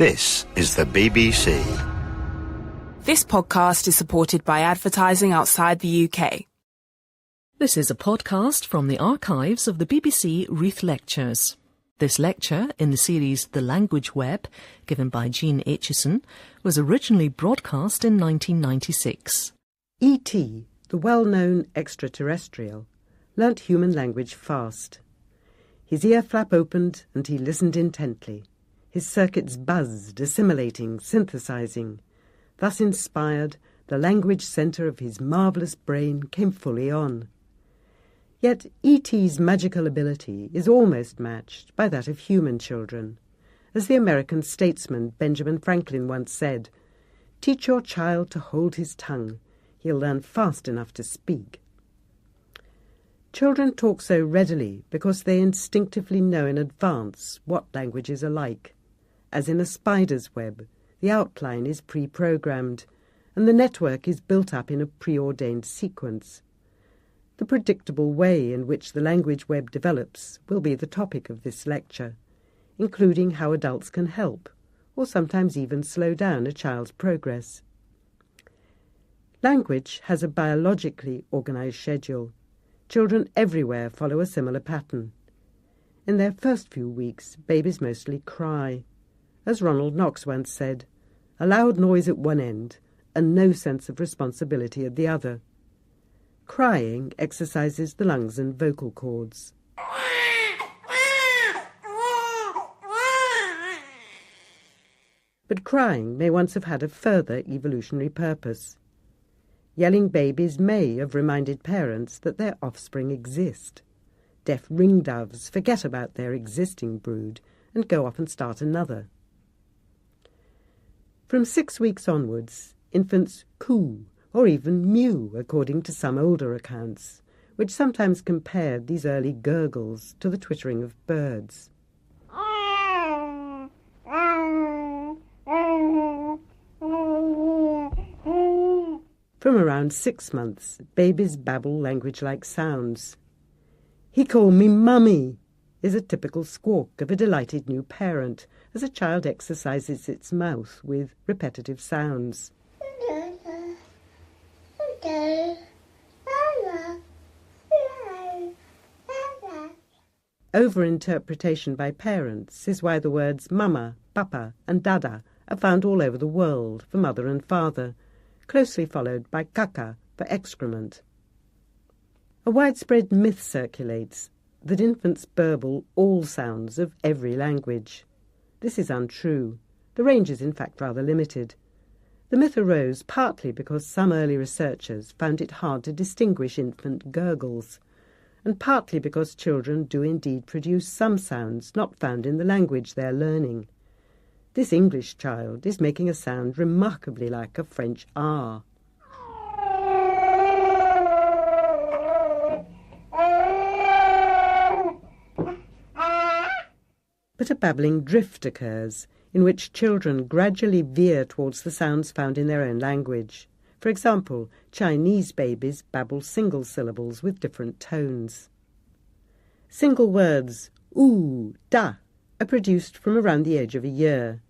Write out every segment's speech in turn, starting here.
This is the BBC. This podcast is supported by advertising outside the UK. This is a podcast from the archives of the BBC Reith Lectures. This lecture, in the series The Language Web, given by Jean Aitchison, was originally broadcast in 1996. E.T., the well-known extraterrestrial, learnt human language fast. His ear flap opened and he listened intently. His circuits buzzed, assimilating, synthesizing. Thus inspired, the language centre of his marvellous brain came fully on. Yet E.T.'s magical ability is almost matched by that of human children. As the American statesman Benjamin Franklin once said, "Teach your child to hold his tongue. He'll learn fast enough to speak." Children talk so readily because they instinctively know in advance what languages are like. As in a spider's web, the outline is pre-programmed, and the network is built up in a preordained sequence. The predictable way in which the language web develops will be the topic of this lecture, including how adults can help, or sometimes even slow down a child's progress. Language has a biologically organised schedule. Children everywhere follow a similar pattern. In their first few weeks, babies mostly cry. As Ronald Knox once said, a loud noise at one end and no sense of responsibility at the other. Crying exercises the lungs and vocal cords. But crying may once have had a further evolutionary purpose. Yelling babies may have reminded parents that their offspring exist. Deaf ringdoves forget about their existing brood and go off and start another. From 6 weeks onwards, infants coo or even mew according to some older accounts, which sometimes compared these early gurgles to the twittering of birds. From around 6 months, babies babble language-like sounds. "He called me mummy," is a typical squawk of a delighted new parent as a child exercises its mouth with repetitive sounds. Overinterpretation by parents is why the words mama, papa and dada are found all over the world for mother and father, closely followed by caca for excrement. A widespread myth circulates that infants burble all sounds of every language. This is untrue. The range is in fact rather limited. The myth arose partly because some early researchers found it hard to distinguish infant gurgles, and partly because children do indeed produce some sounds not found in the language they are learning. This English child is making a sound remarkably like a French R. But a babbling drift occurs, in which children gradually veer towards the sounds found in their own language. For example, Chinese babies babble single syllables with different tones. Single words, oo, da, are produced from around the age of a year.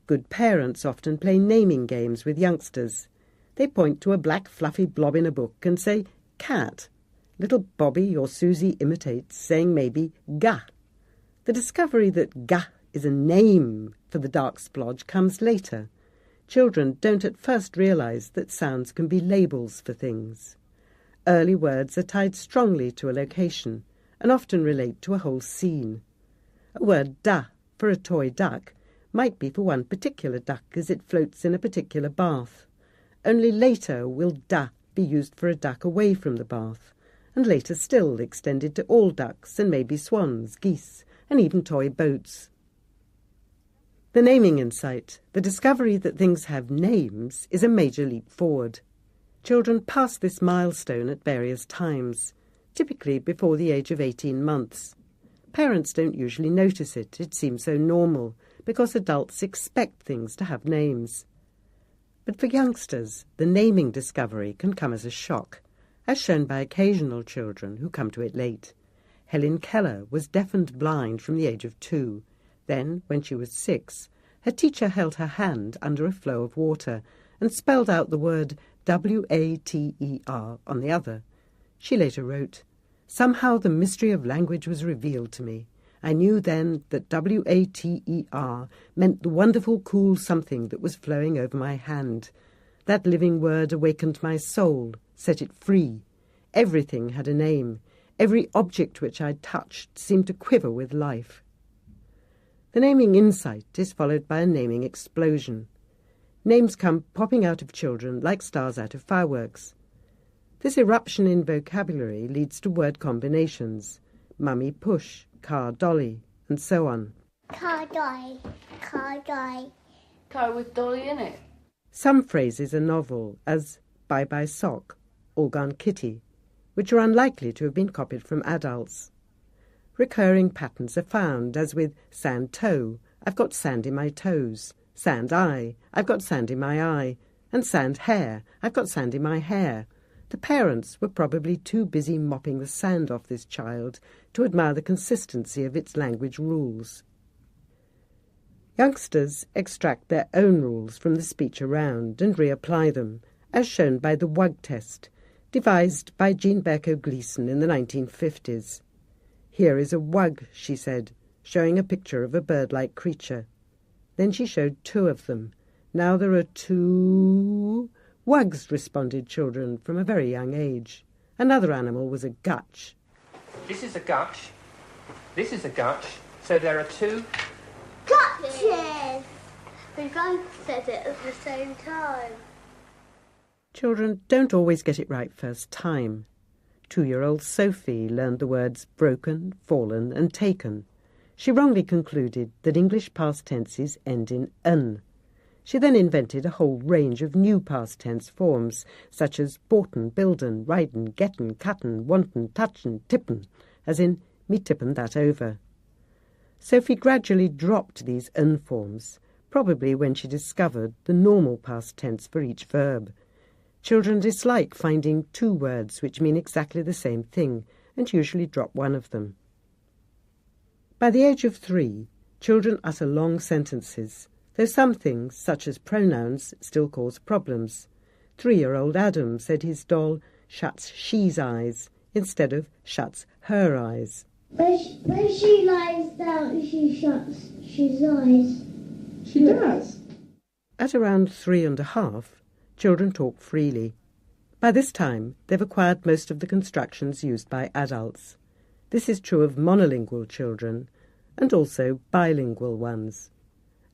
Good parents often play naming games with youngsters. They point to a black fluffy blob in a book and say, cat. Little Bobby or Susie imitates, saying maybe ga. The discovery that ga is a name for the dark splodge comes later. Children don't at first realise that sounds can be labels for things. Early words are tied strongly to a location and often relate to a whole scene. A word da for a toy duck might be for one particular duck as it floats in a particular bath. Only later will da be used for a duck away from the bath, and later still extended to all ducks and maybe swans, geese, and even toy boats. The naming insight, the discovery that things have names, is a major leap forward. Children pass this milestone at various times, typically before the age of 18 months. Parents don't usually notice it. It seems so normal, because adults expect things to have names. But for youngsters, the naming discovery can come as a shock, as shown by occasional children who come to it late. Helen Keller was deaf and blind from the age of 2. Then, when she was 6, her teacher held her hand under a flow of water and spelled out the word W-A-T-E-R on the other. She later wrote, "Somehow the mystery of language was revealed to me. I knew then that W-A-T-E-R meant the wonderful cool something that was flowing over my hand. That living word awakened my soul, set it free. Everything had a name. Every object which I touched seemed to quiver with life." The naming insight is followed by a naming explosion. Names come popping out of children like stars out of fireworks. This eruption in vocabulary leads to word combinations: mummy push, car dolly, and so on. Car dolly, car dolly. Car with dolly in it. Some phrases are novel, as bye-bye sock, all gone kitty, which are unlikely to have been copied from adults. Recurring patterns are found, as with sand toe, I've got sand in my toes, sand eye, I've got sand in my eye, and sand hair, I've got sand in my hair. The parents were probably too busy mopping the sand off this child to admire the consistency of its language rules. Youngsters extract their own rules from the speech around and reapply them, as shown by the WUG test, devised by Jean Berko-Gleason in the 1950s. "Here is a wug," she said, showing a picture of a bird-like creature. Then she showed two of them. "Now there are two wugs," responded children from a very young age. Another animal was a gutch. This is a gutch. This is a gutch. So there are two Gutches! We both said it at the same time. Children don't always get it right first time. 2-year-old Sophie learned the words broken, fallen, and taken. She wrongly concluded that English past tenses end in "n." She then invented a whole range of new past tense forms, such as boughten, bilden, riden, getten, cutten, wanten, touchen, tippen, as in me tippen that over. Sophie gradually dropped these "n" forms, probably when she discovered the normal past tense for each verb. Children dislike finding two words which mean exactly the same thing, and usually drop one of them. By the age of 3, children utter long sentences, though some things, such as pronouns, still cause problems. 3-year-old Adam said his doll shuts she's eyes instead of shuts her eyes. When she lies down, she shuts she's eyes. She does. At around 3½, children talk freely. By this time, they've acquired most of the constructions used by adults. This is true of monolingual children, and also bilingual ones.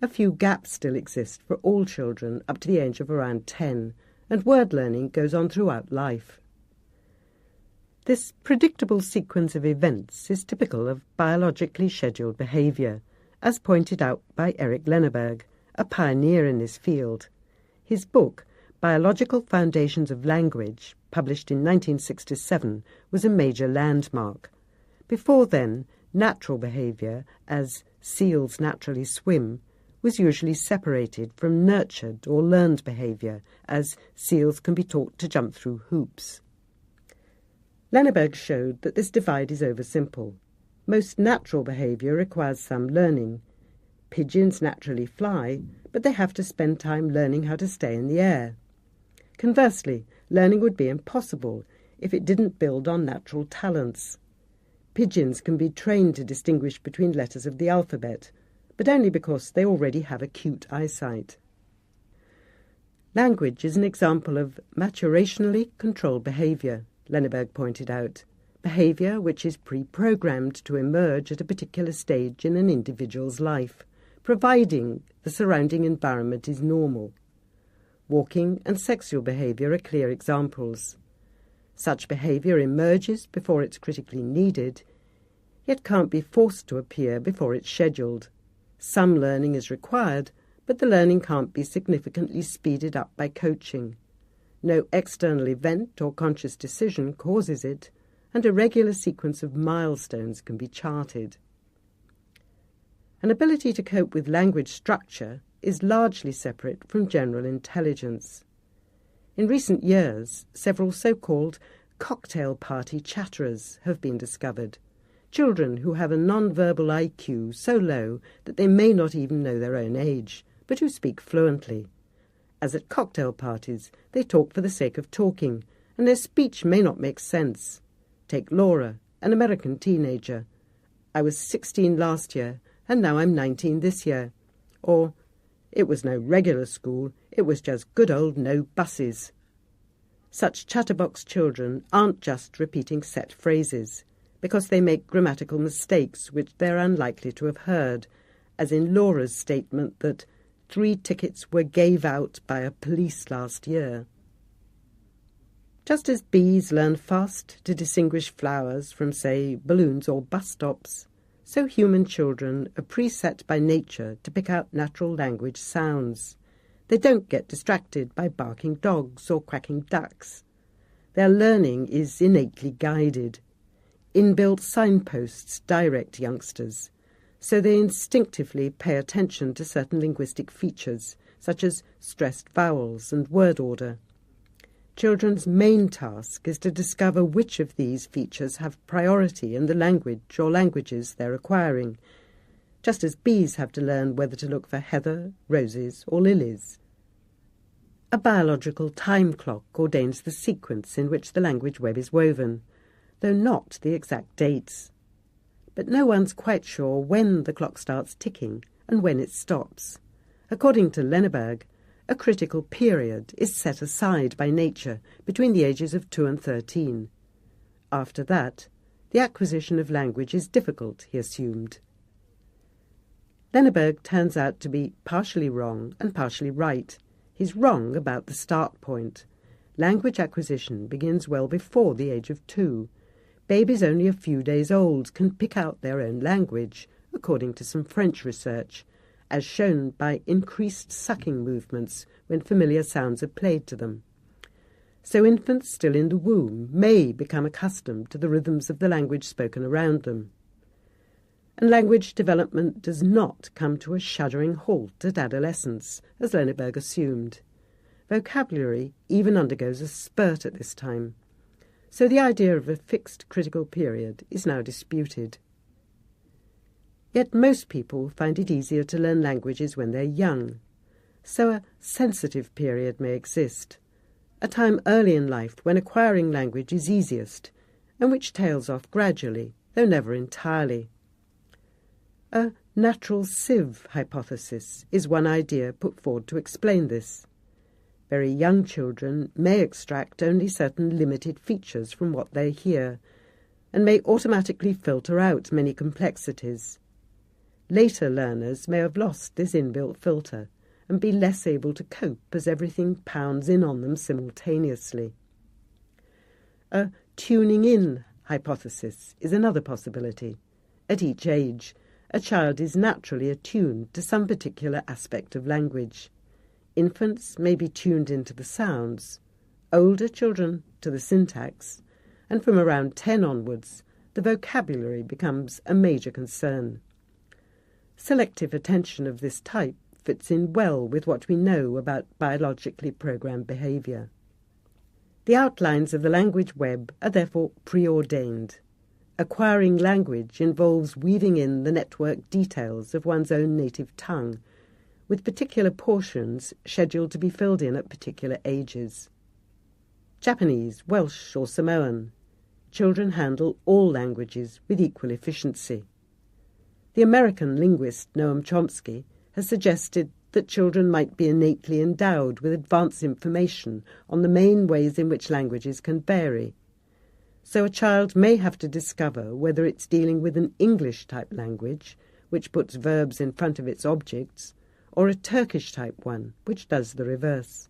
A few gaps still exist for all children up to the age of around 10, and word learning goes on throughout life. This predictable sequence of events is typical of biologically scheduled behaviour, as pointed out by Eric Lenneberg, a pioneer in this field. His book, Biological Foundations of Language, published in 1967, was a major landmark. Before then, natural behaviour, as seals naturally swim, was usually separated from nurtured or learned behaviour, as seals can be taught to jump through hoops. Lenneberg showed that this divide is oversimple. Most natural behaviour requires some learning. Pigeons naturally fly, but they have to spend time learning how to stay in the air. Conversely, learning would be impossible if it didn't build on natural talents. Pigeons can be trained to distinguish between letters of the alphabet, but only because they already have acute eyesight. Language is an example of maturationally controlled behaviour, Lenneberg pointed out, behaviour which is pre-programmed to emerge at a particular stage in an individual's life, providing the surrounding environment is normal. Walking and sexual behaviour are clear examples. Such behaviour emerges before it's critically needed, yet can't be forced to appear before it's scheduled. Some learning is required, but the learning can't be significantly speeded up by coaching. No external event or conscious decision causes it, and a regular sequence of milestones can be charted. An ability to cope with language structure is largely separate from general intelligence. In recent years, several so-called cocktail party chatterers have been discovered. children who have a non-verbal IQ so low that they may not even know their own age, but who speak fluently. As at cocktail parties, they talk for the sake of talking, and their speech may not make sense. Take Laura, an American teenager. I was 16 last year, and now I'm 19 this year. Or, it was no regular school, it was just good old no buses. Such chatterbox children aren't just repeating set phrases, because they make grammatical mistakes which they're unlikely to have heard, as in Laura's statement that 3 tickets were gave out by a police last year. Just as bees learn fast to distinguish flowers from, say, balloons or bus stops, so human children are preset by nature to pick out natural language sounds. They don't get distracted by barking dogs or quacking ducks. Their learning is innately guided. Inbuilt signposts direct youngsters, so they instinctively pay attention to certain linguistic features, such as stressed vowels and word order. Children's main task is to discover which of these features have priority in the language or languages they're acquiring, just as bees have to learn whether to look for heather, roses, or lilies. A biological time clock ordains the sequence in which the language web is woven, though not the exact dates. But no one's quite sure when the clock starts ticking and when it stops. According to Lenneberg, a critical period is set aside by nature between the ages of 2 and 13. After that, the acquisition of language is difficult, he assumed. Lenneberg turns out to be partially wrong and partially right. He's wrong about the start point. Language acquisition begins well before the age of 2. Babies only a few days old can pick out their own language, according to some French research, as shown by increased sucking movements when familiar sounds are played to them. So infants still in the womb may become accustomed to the rhythms of the language spoken around them. And language development does not come to a shuddering halt at adolescence, as Lenneberg assumed. Vocabulary even undergoes a spurt at this time. So the idea of a fixed critical period is now disputed. Yet most people find it easier to learn languages when they're young. So a sensitive period may exist, a time early in life when acquiring language is easiest, and which tails off gradually, though never entirely. A natural sieve hypothesis is one idea put forward to explain this. Very young children may extract only certain limited features from what they hear, and may automatically filter out many complexities. Later learners may have lost this inbuilt filter and be less able to cope as everything pounds in on them simultaneously. A tuning-in hypothesis is another possibility. At each age, a child is naturally attuned to some particular aspect of language. Infants may be tuned into the sounds, older children to the syntax, and from around 10 onwards, the vocabulary becomes a major concern. Selective attention of this type fits in well with what we know about biologically programmed behaviour. The outlines of the language web are therefore preordained. Acquiring language involves weaving in the network details of one's own native tongue, with particular portions scheduled to be filled in at particular ages. Japanese, Welsh or Samoan, children handle all languages with equal efficiency. The American linguist Noam Chomsky has suggested that children might be innately endowed with advanced information on the main ways in which languages can vary. So a child may have to discover whether it's dealing with an English-type language, which puts verbs in front of its objects, or a Turkish-type one, which does the reverse.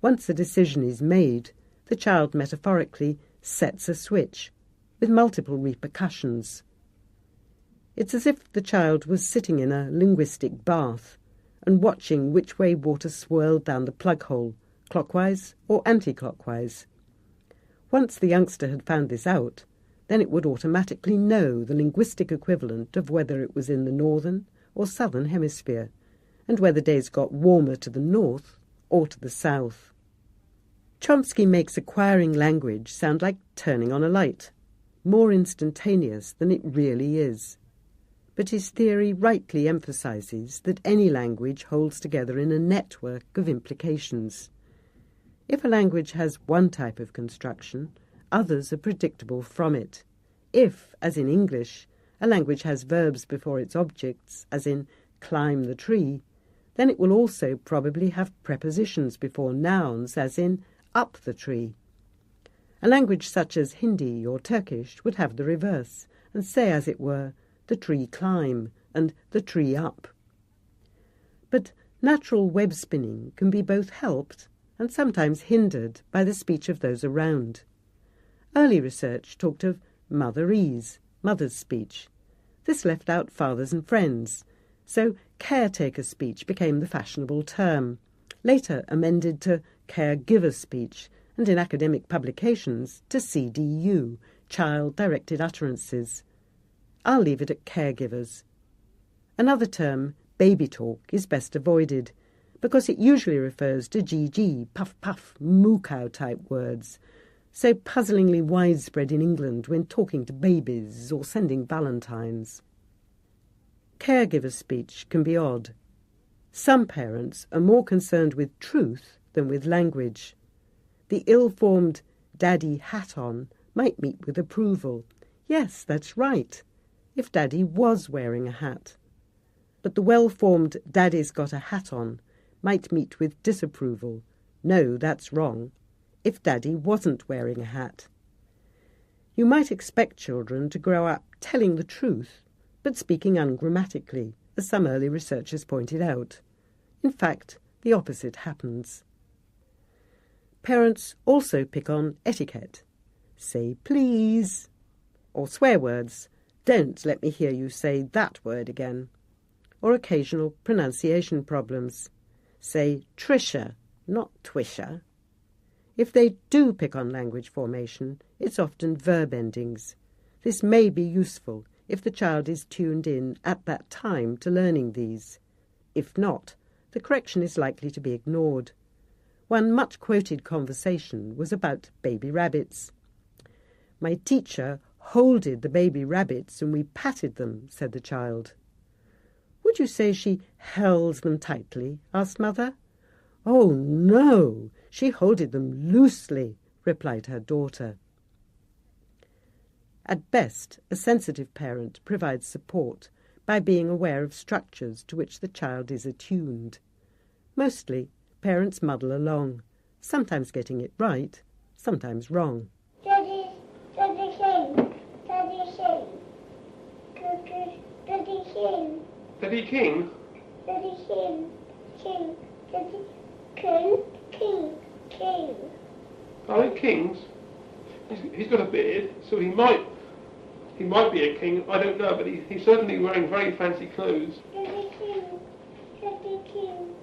Once a decision is made, the child metaphorically sets a switch, with multiple repercussions. It's as if the child was sitting in a linguistic bath and watching which way water swirled down the plug hole, clockwise or anti-clockwise. Once the youngster had found this out, then it would automatically know the linguistic equivalent of whether it was in the northern or southern hemisphere, and whether days got warmer to the north or to the south. Chomsky makes acquiring language sound like turning on a light. more instantaneous than it really is. But his theory rightly emphasises that any language holds together in a network of implications. If a language has one type of construction, others are predictable from it. If, as in English, a language has verbs before its objects, as in climb the tree, then it will also probably have prepositions before nouns, as in up the tree. A language such as Hindi or Turkish would have the reverse, and say, as it were, the tree climb and the tree up. But natural web spinning can be both helped and sometimes hindered by the speech of those around. Early research talked of motherese, mother's speech. This left out fathers and friends, so caretaker speech became the fashionable term, later amended to caregiver speech, and in academic publications to CDU, child-directed utterances. I'll leave it at caregivers. Another term, baby talk, is best avoided, because it usually refers to GG, puff puff, moo cow type words, so puzzlingly widespread in England when talking to babies or sending valentines. Caregiver speech can be odd. Some parents are more concerned with truth than with language. The ill-formed daddy hat on might meet with approval. Yes, that's right, if daddy was wearing a hat. But the well-formed daddy's got a hat on might meet with disapproval. No, that's wrong, if daddy wasn't wearing a hat. You might expect children to grow up telling the truth, but speaking ungrammatically, as some early researchers pointed out. In fact, the opposite happens. Parents also pick on etiquette. Say please, or swear words. Don't let me hear you say that word again. Or occasional pronunciation problems. Say Trisha, not Twisha. If they do pick on language formation, it's often verb endings. This may be useful if the child is tuned in at that time to learning these. If not, the correction is likely to be ignored. One much-quoted conversation was about baby rabbits. My teacher holded the baby rabbits and we patted them, said the child. Would you say she held them tightly? Asked Mother. Oh, no, she holded them loosely, replied her daughter. At best, a sensitive parent provides support by being aware of structures to which the child is attuned. Mostly, parents muddle along, sometimes getting it right, sometimes wrong. Daddy King. Daddy King. Daddy King. Daddy King? Daddy King. King. Daddy King. King. King. Are they kings? He's got a beard, so he might be a king. I don't know, but he's certainly wearing very fancy clothes. Daddy King. Daddy King.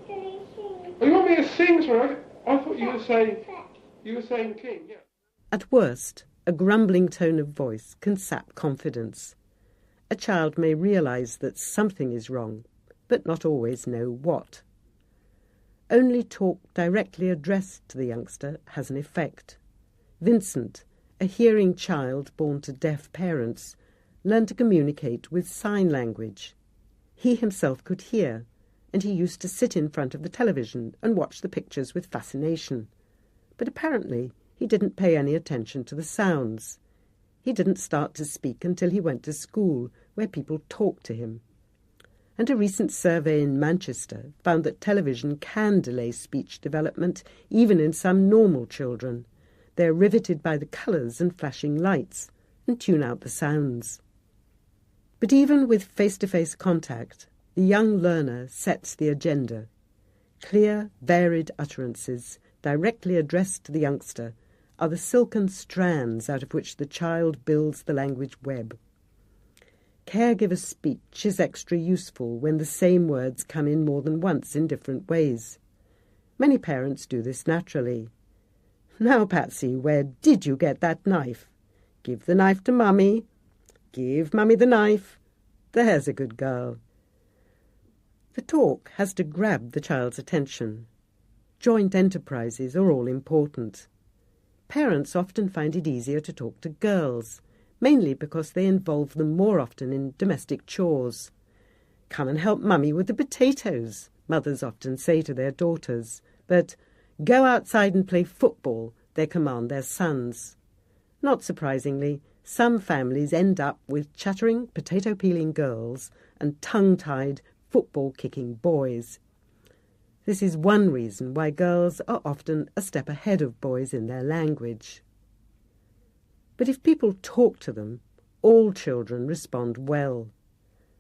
Daddy King. Oh, you want me to sing, sorry? I thought you were saying king, yeah. At worst, a grumbling tone of voice can sap confidence. A child may realise that something is wrong, but not always know what. Only talk directly addressed to the youngster has an effect. Vincent, a hearing child born to deaf parents, learned to communicate with sign language. He himself could hear, and he used to sit in front of the television and watch the pictures with fascination. But apparently he didn't pay any attention to the sounds. He didn't start to speak until he went to school, where people talked to him. And a recent survey in Manchester found that television can delay speech development even in some normal children. They're riveted by the colours and flashing lights and tune out the sounds. But even with face-to-face contact, the young learner sets the agenda. Clear, varied utterances directly addressed to the youngster are the silken strands out of which the child builds the language web. Caregiver speech is extra useful when the same words come in more than once in different ways. Many parents do this naturally. Now, Patsy, where did you get that knife? Give the knife to Mummy. Give Mummy the knife. There's a good girl. The talk has to grab the child's attention. Joint enterprises are all important. parents often find it easier to talk to girls, mainly because they involve them more often in domestic chores. "Come and help Mummy with the potatoes," mothers often say to their daughters, but "go outside and play football," they command their sons. Not surprisingly, some families end up with chattering, potato-peeling girls and tongue-tied, football-kicking boys. This is one reason why girls are often a step ahead of boys in their language. But if people talk to them, all children respond well.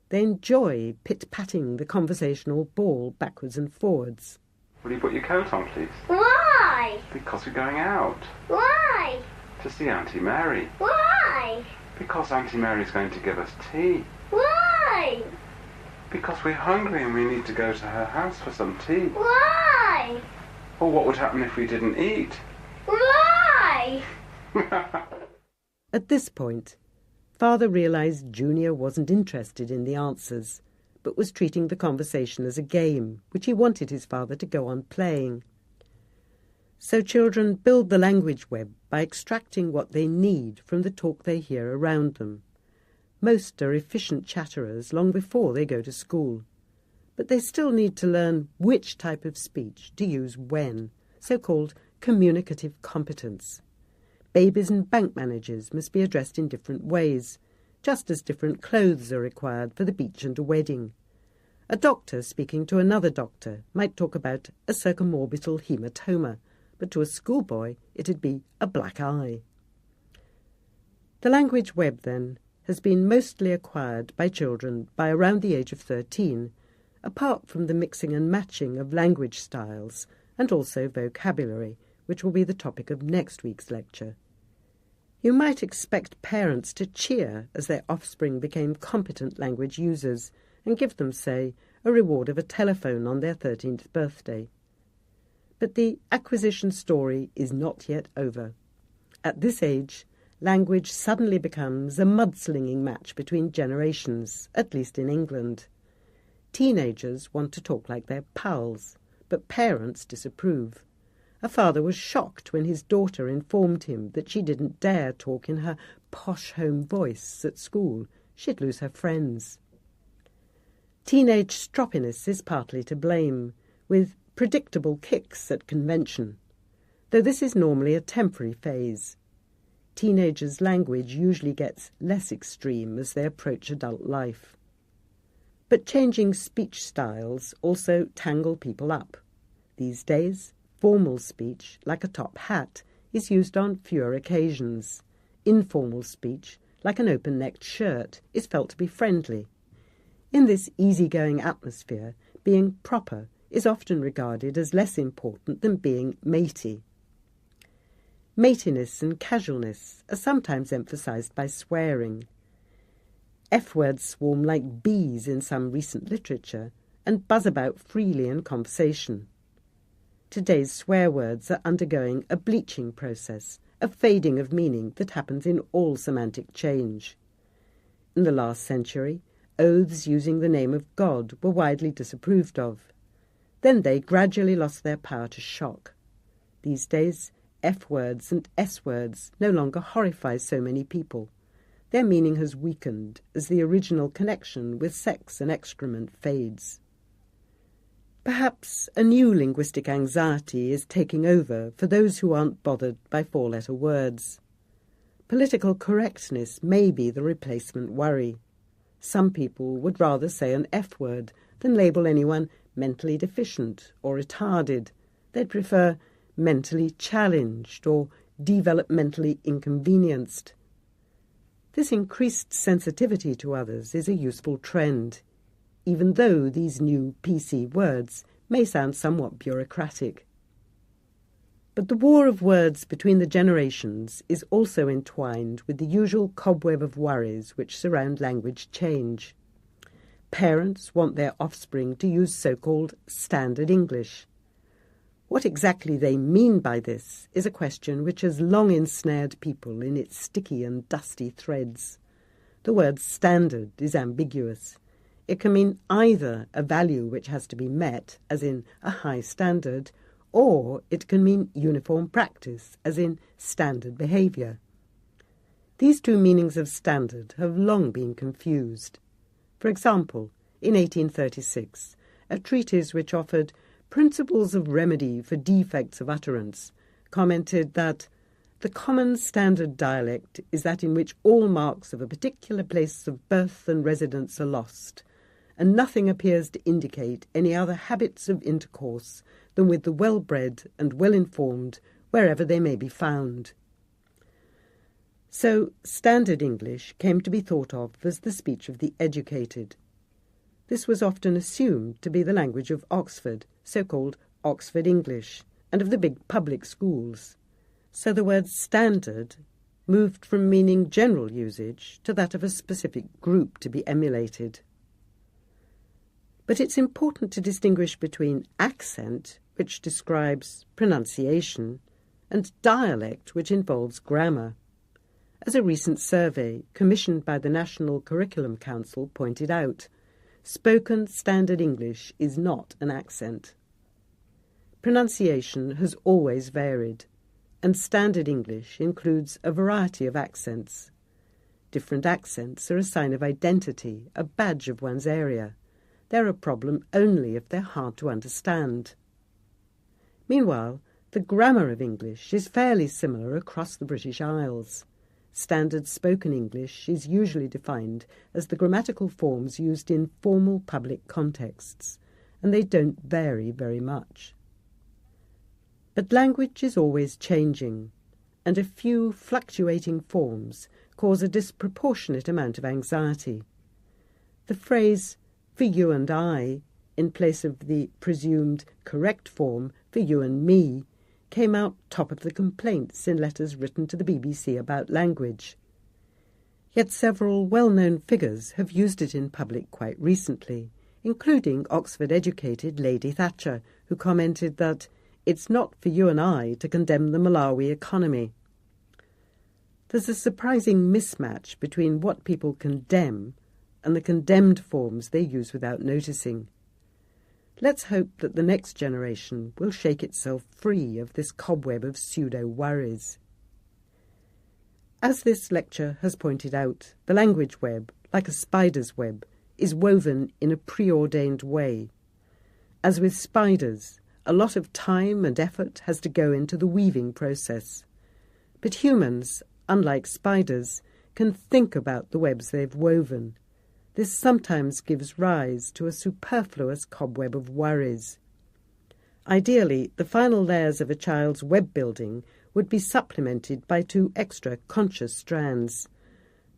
They enjoy pit-patting the conversational ball backwards and forwards. Will you put your coat on, please? Why? Because we're going out. Why? To see Auntie Mary. Why? Because Auntie Mary's going to give us tea. Why? Because we're hungry and we need to go to her house for some tea. Why? Or what would happen if we didn't eat? Why? At this point, Father realised Junior wasn't interested in the answers, but was treating the conversation as a game, which he wanted his father to go on playing. So children build the language web by extracting what they need from the talk they hear around them. Most are efficient chatterers long before they go to school, but they still need to learn which type of speech to use when, so-called communicative competence. Babies and bank managers must be addressed in different ways, just as different clothes are required for the beach and a wedding. A doctor speaking to another doctor might talk about a circumorbital hematoma, but to a schoolboy it'd be a black eye. The language web, then, has been mostly acquired by children by around the age of 13, apart from the mixing and matching of language styles and also vocabulary, which will be the topic of next week's lecture. You might expect parents to cheer as their offspring became competent language users and give them, say, a reward of a telephone on their 13th birthday. But the acquisition story is not yet over. At this age, language suddenly becomes a mudslinging match between generations, at least in England. Teenagers want to talk like their pals, but parents disapprove. A father was shocked when his daughter informed him that she didn't dare talk in her posh home voice at school. She'd lose her friends. Teenage stroppiness is partly to blame, with predictable kicks at convention, though this is normally a temporary phase. Teenagers' language usually gets less extreme as they approach adult life. But changing speech styles also tangle people up. These days, formal speech, like a top hat, is used on fewer occasions. Informal speech, like an open-necked shirt, is felt to be friendly. In this easygoing atmosphere, being proper is often regarded as less important than being matey. Matiness and casualness are sometimes emphasised by swearing. F-words swarm like bees in some recent literature and buzz about freely in conversation. Today's swear words are undergoing a bleaching process, a fading of meaning that happens in all semantic change. In the last century, oaths using the name of God were widely disapproved of. Then they gradually lost their power to shock. These days, F-words and S-words no longer horrify so many people. Their meaning has weakened as the original connection with sex and excrement fades. Perhaps a new linguistic anxiety is taking over for those who aren't bothered by four-letter words. Political correctness may be the replacement worry. Some people would rather say an F-word than label anyone mentally deficient or retarded. They'd prefer mentally challenged or developmentally inconvenienced. This increased sensitivity to others is a useful trend, even though these new PC words may sound somewhat bureaucratic. But the war of words between the generations is also entwined with the usual cobweb of worries which surround language change. Parents want their offspring to use so-called standard English. What exactly they mean by this is a question which has long ensnared people in its sticky and dusty threads. The word standard is ambiguous. It can mean either a value which has to be met, as in a high standard, or it can mean uniform practice, as in standard behaviour. These two meanings of standard have long been confused. For example, in 1836, a treatise which offered principles of remedy for defects of utterance commented that the common standard dialect is that in which all marks of a particular place of birth and residence are lost, and nothing appears to indicate any other habits of intercourse than with the well-bred and well-informed wherever they may be found. So standard English came to be thought of as the speech of the educated. This was often assumed to be the language of Oxford, so-called Oxford English, and of the big public schools. So the word standard moved from meaning general usage to that of a specific group to be emulated. But it's important to distinguish between accent, which describes pronunciation, and dialect, which involves grammar. As a recent survey commissioned by the National Curriculum Council pointed out, spoken standard English is not an accent. Pronunciation has always varied, and standard English includes a variety of accents. Different accents are a sign of identity, a badge of one's area. They're a problem only if they're hard to understand. Meanwhile, the grammar of English is fairly similar across the British Isles. Standard spoken English is usually defined as the grammatical forms used in formal public contexts, and they don't vary very much. But language is always changing, and a few fluctuating forms cause a disproportionate amount of anxiety. The phrase "for you and I," in place of the presumed correct form "for you and me," came out top of the complaints in letters written to the BBC about language. Yet several well-known figures have used it in public quite recently, including Oxford-educated Lady Thatcher, who commented that it's not for you and I to condemn the Malawi economy. There's a surprising mismatch between what people condemn and the condemned forms they use without noticing. Let's hope that the next generation will shake itself free of this cobweb of pseudo-worries. As this lecture has pointed out, the language web, like a spider's web, is woven in a preordained way. As with spiders, a lot of time and effort has to go into the weaving process. But humans, unlike spiders, can think about the webs they've woven. This sometimes gives rise to a superfluous cobweb of worries. Ideally, the final layers of a child's web building would be supplemented by 2 extra conscious strands: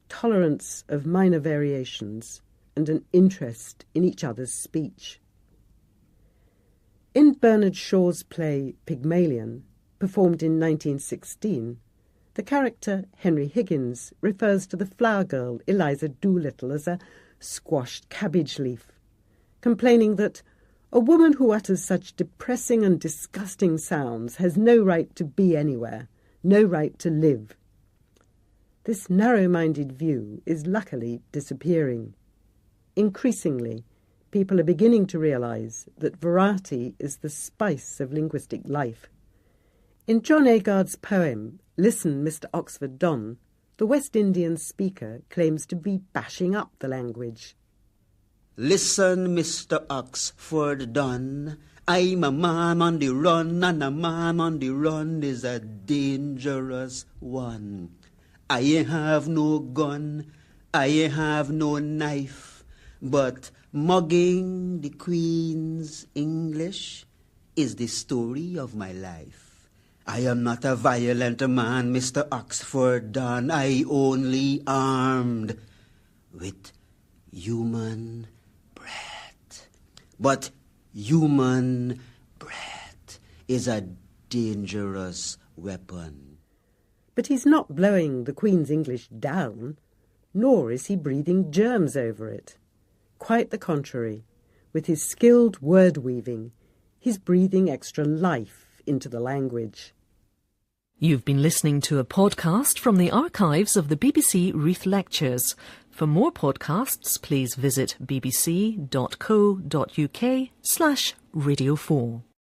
tolerance of minor variations and an interest in each other's speech. In Bernard Shaw's play Pygmalion, performed in 1916, the character Henry Higgins refers to the flower girl Eliza Doolittle as a squashed cabbage leaf, complaining that a woman who utters such depressing and disgusting sounds has no right to be anywhere, no right to live. This narrow-minded view is luckily disappearing. Increasingly, people are beginning to realise that variety is the spice of linguistic life. In John Agard's poem, Listen, Mr. Oxford Don, the West Indian speaker claims to be bashing up the language. Listen, Mr. Oxford Don, I'm a man on the run, and a man on the run is a dangerous one. I ain't have no gun, I ain't have no knife, but mugging the Queen's English is the story of my life. I am not a violent man, Mr. Oxford Don. I only armed with human breath. But human breath is a dangerous weapon. But he's not blowing the Queen's English down, nor is he breathing germs over it. Quite the contrary. With his skilled word-weaving, he's breathing extra life into the language. You've been listening to a podcast from the archives of the BBC Reith Lectures. For more podcasts, please visit bbc.co.uk/Radio4.